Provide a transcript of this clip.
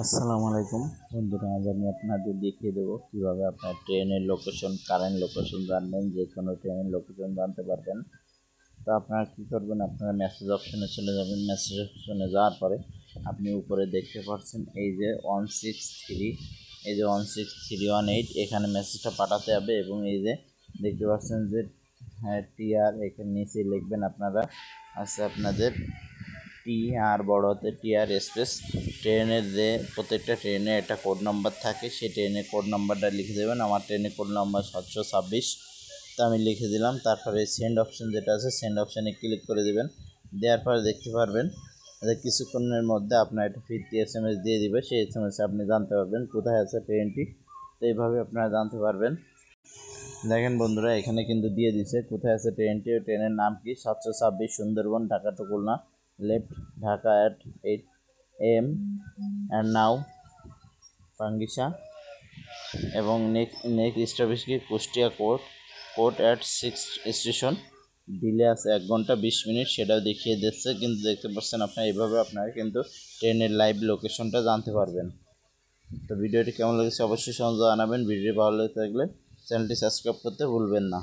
আসসালামু আলাইকুম বন্ধুরা, আজ আমি আপনাদের দেখিয়ে দেবো কীভাবে আপনার ট্রেনের লোকেশন, কারেন্ট লোকেশন জানবেন, যে কোনো ট্রেনের লোকেশন জানতে পারবেন। তো আপনারা কী করবেন, আপনারা মেসেজ অপশনে চলে যাবেন। মেসেজ অপশনে যাওয়ার পরে আপনি উপরে দেখতে পাচ্ছেন এই যে 163, এই যে 16318, এখানে মেসেজটা পাঠাতে হবে। এবং এই যে দেখতে পাচ্ছেন যে টিআর, এখানে নিচে লিখবেন আপনারা আছে আপনাদের টি আর বড় হাতে টিআর স্পেস ট্রেনের যে প্রত্যেকটা ট্রেনে একটা কোড নাম্বার থাকে, সেই ট্রেনের কোড নাম্বারটা লিখে দেবেন। আমার ট্রেনের কোড নাম্বার 726, তো আমি লিখে দিলাম। তারপরে সেন্ড অপশন যেটা আছে, সেন্ড অপশানে ক্লিক করে দেবেন। দেওয়ার পরে দেখতে পারবেন যে কিছুক্ষণের মধ্যে আপনার একটা ফিরতি SMS দিয়ে দিবে। সেই SMS আপনি জানতে পারবেন কোথায় আছে ট্রেনটি। তো এইভাবে আপনারা জানতে পারবেন। দেখেন বন্ধুরা, এখানে কিন্তু দিয়ে দিছে কোথায় আছে ট্রেনটি। ওই ট্রেনের নাম কি 726 Sundarban Dhaka to Khulna, left Dhaka at 8 AM and now Pangsha, এবং নেক্সট স্টপেজ কি Kushtia court at 6 station, delay আছে 1 ঘন্টা 20 মিনিট, সেটাও দেখিয়ে দিচ্ছে। কিন্তু দেখতে পাচ্ছেন আপনারা এইভাবে আপনারা কিন্তু ট্রেনের লাইভ লোকেশনটা জানতে পারবেন। তো ভিডিওটি কেমন লেগেছে অবশ্যই জানাবেন। ভিডিওটি ভালো লেগে থাকলে চ্যানেলটি সাবস্ক্রাইব করতে ভুলবেন না।